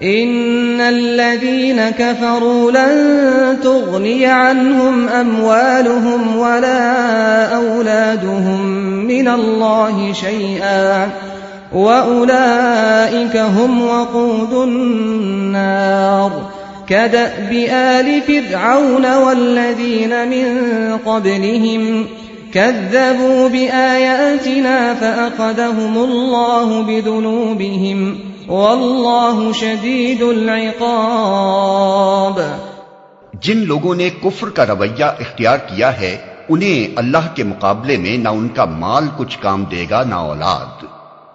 إن الذين كفروا لن تغني عنهم أموالهم ولا أولادهم من الله شيئا وأولئك هم وقود النار كدأب آل فرعون والذين من قبلهم كذبوا بآياتنا فأخذهم الله بذنوبهم واللہ شدید العقاب۔ جن لوگوں نے کفر کا رویہ اختیار کیا ہے انہیں اللہ کے مقابلے میں نہ ان کا مال کچھ کام دے گا نہ اولاد،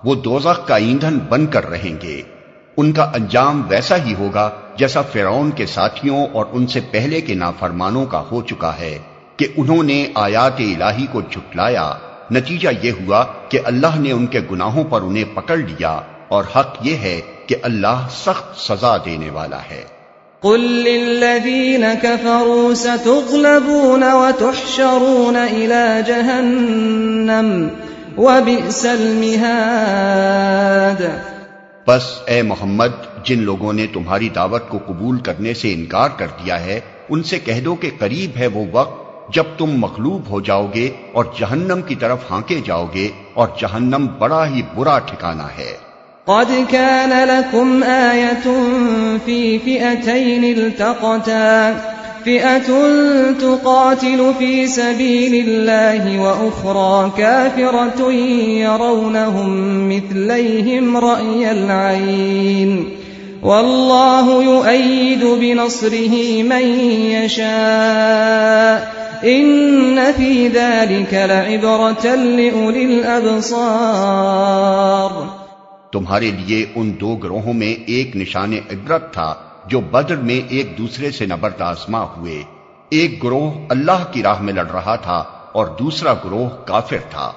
وہ دوزخ کا ایندھن بن کر رہیں گے۔ ان کا انجام ویسا ہی ہوگا جیسا فرعون کے ساتھیوں اور ان سے پہلے کے نافرمانوں کا ہو چکا ہے کہ انہوں نے آیات الہی کو جھٹلایا، نتیجہ یہ ہوا کہ اللہ نے ان کے گناہوں پر انہیں پکڑ لیا، اور حق یہ ہے کہ اللہ سخت سزا دینے والا ہے۔ قل للذین کفروا ستغلبون وتحشرون الى جہنم وبئس المہاد۔ بس اے محمد، جن لوگوں نے تمہاری دعوت کو قبول کرنے سے انکار کر دیا ہے ان سے کہہ دو کہ قریب ہے وہ وقت جب تم مغلوب ہو جاؤ گے اور جہنم کی طرف ہانکے جاؤ گے، اور جہنم بڑا ہی برا ٹھکانہ ہے۔ قد كان لكم آية في فئتين التقتا فئة تقاتل في سبيل الله وأخرى كافرة يرونهم مثليهم رأي العين والله يؤيد بنصره من يشاء إن في ذلك لعبرة لأولي الأبصار۔ تمہارے لیے ان دو گروہوں میں ایک نشان عبرت تھا جو بدر میں ایک دوسرے سے نبرد آزما ہوئے۔ ایک گروہ اللہ کی راہ میں لڑ رہا تھا اور دوسرا گروہ کافر تھا۔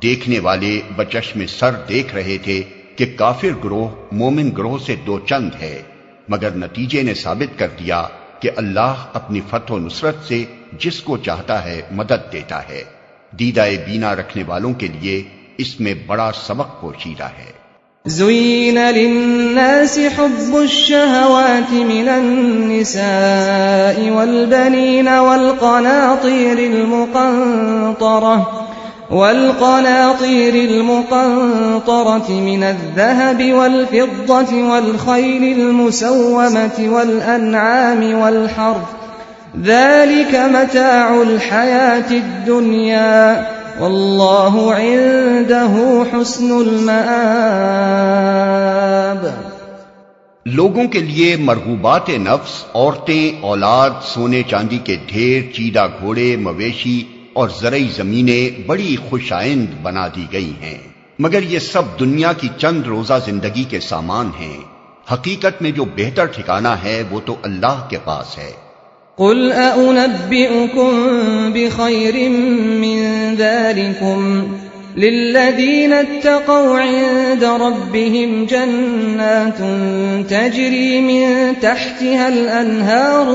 دیکھنے والے بچشم سر دیکھ رہے تھے کہ کافر گروہ مومن گروہ سے دو چند ہے، مگر نتیجے نے ثابت کر دیا کہ اللہ اپنی فتح و نصرت سے جس کو چاہتا ہے مدد دیتا ہے۔ دیدہ بینا رکھنے والوں کے لیے اس میں بڑا سبق پوشیدہ ہے۔ زين للناس حب الشهوات من النساء والبنين والقناطير المقنطرة من الذهب والفضة والخيل المسومة والأنعام والحرث ذلك متاع الحياة الدنيا واللہ عنده حسن المآب۔ لوگوں کے لیے مرغوبات نفس، عورتیں، اولاد، سونے چاندی کے ڈھیر، چیدہ گھوڑے، مویشی اور زرعی زمینیں بڑی خوش آئند بنا دی گئی ہیں، مگر یہ سب دنیا کی چند روزہ زندگی کے سامان ہیں۔ حقیقت میں جو بہتر ٹھکانہ ہے وہ تو اللہ کے پاس ہے۔ قل أأنبئكم بخير من ذلكم للذين اتقوا عند ربهم جنات تجري من تحتها الأنهار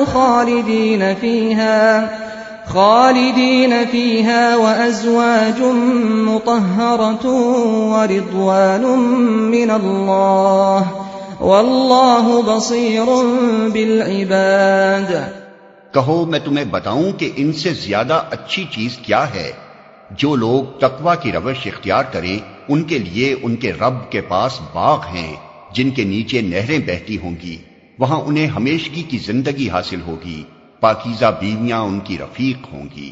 خالدين فيها وأزواج مطهرة ورضوان من الله والله بصير بالعباد۔ کہو میں تمہیں بتاؤں کہ ان سے زیادہ اچھی چیز کیا ہے؟ جو لوگ تقوی کی روش اختیار کریں ان کے لیے ان کے رب کے پاس باغ ہیں جن کے نیچے نہریں بہتی ہوں گی، وہاں انہیں ہمیشگی کی زندگی حاصل ہوگی، پاکیزہ بیویاں ان کی رفیق ہوں گی،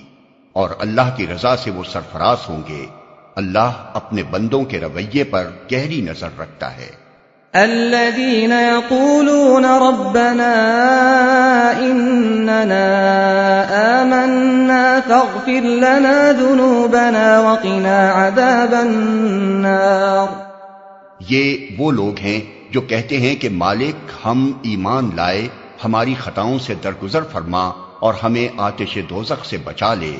اور اللہ کی رضا سے وہ سرفراز ہوں گے۔ اللہ اپنے بندوں کے رویے پر گہری نظر رکھتا ہے۔ الذين يقولون ربنا إننا آمنا فاغفر لنا ذنوبنا وقنا عذاب النار۔ یہ وہ لوگ ہیں جو کہتے ہیں کہ مالک ہم ایمان لائے، ہماری خطاؤں سے درگزر فرما اور ہمیں آتش دوزخ سے بچا لے۔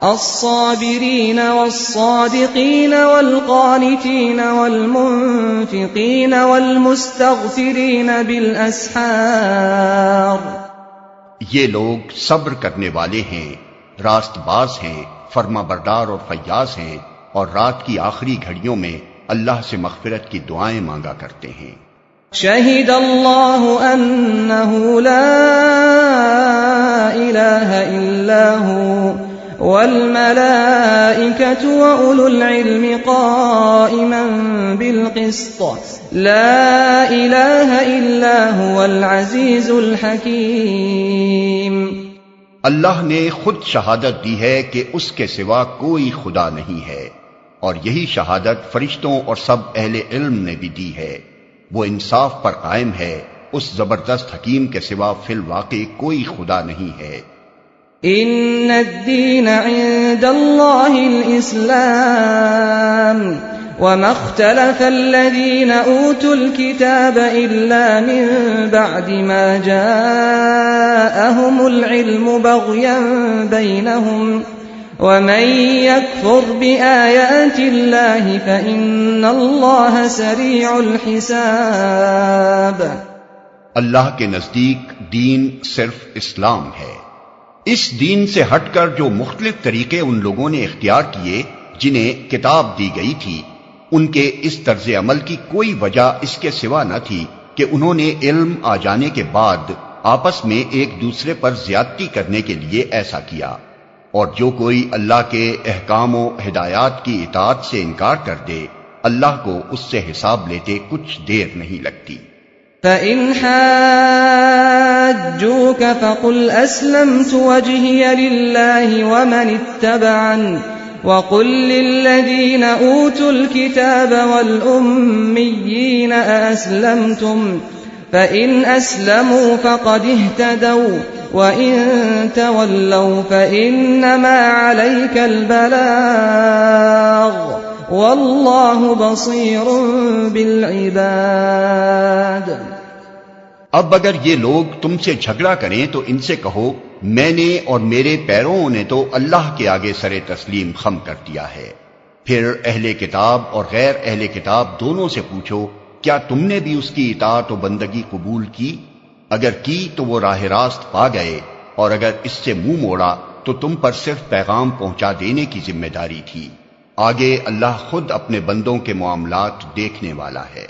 الصابرين والصادقين والقانتين والمنفقين والمستغفرين بالأسحار۔ یہ لوگ صبر کرنے والے ہیں، راست باز ہیں، فرما بردار اور فیاض ہیں، اور رات کی آخری گھڑیوں میں اللہ سے مغفرت کی دعائیں مانگا کرتے ہیں۔ شهد الله أنه لا إله إلا هو والملائكة وأولو العلم قائما بالقسط لا إله إلا هو العزيز الحكيم. اللہ نے خود شہادت دی ہے کہ اس کے سوا کوئی خدا نہیں ہے، اور یہی شہادت فرشتوں اور سب اہل علم نے بھی دی ہے. وہ انصاف پر قائم ہے، اس زبردست حکیم کے سوا فی الواقع کوئی خدا نہیں ہے. ان الدین عند اللہ الاسلام وما اختلف الذين اوتوا الكتاب الا من بعد ما جاءهم العلم بغيا بينهم ومن يكفر بآيات الله فإن الله سريع الحساب. اللہ کے نزدیک دین صرف اسلام ہے. اس دین سے ہٹ کر جو مختلف طریقے ان لوگوں نے اختیار کیے جنہیں کتاب دی گئی تھی، ان کے اس طرز عمل کی کوئی وجہ اس کے سوا نہ تھی کہ انہوں نے علم آ جانے کے بعد آپس میں ایک دوسرے پر زیادتی کرنے کے لیے ایسا کیا. اور جو کوئی اللہ کے احکام و ہدایات کی اطاعت سے انکار کر دے، اللہ کو اس سے حساب لیتے کچھ دیر نہیں لگتی. فَإِنْ حَاجُّوكَ فَقُلْ أَسْلَمْتُ وَجْهِيَ لِلَّهِ وَمَنِ اتَّبَعَنِ وَقُلْ لِلَّذِينَ أُوتُوا الْكِتَابَ وَالْأُمِّيِّينَ أَأَسْلَمْتُمْ فَإِنْ أَسْلَمُوا فَقَدِ اهْتَدَوْا وَإِنْ تَوَلَّوْا فَإِنَّمَا عَلَيْكَ الْبَلَاغُ وَاللَّهُ بَصِيرٌ بِالْعِبَادِ. اب اگر یہ لوگ تم سے جھگڑا کریں تو ان سے کہو، میں نے اور میرے پیروں نے تو اللہ کے آگے سر تسلیم خم کر دیا ہے. پھر اہل کتاب اور غیر اہل کتاب دونوں سے پوچھو، کیا تم نے بھی اس کی اطاعت و بندگی قبول کی؟ اگر کی تو وہ راہ راست پا گئے، اور اگر اس سے منہ موڑا تو تم پر صرف پیغام پہنچا دینے کی ذمہ داری تھی. آگے اللہ خود اپنے بندوں کے معاملات دیکھنے والا ہے.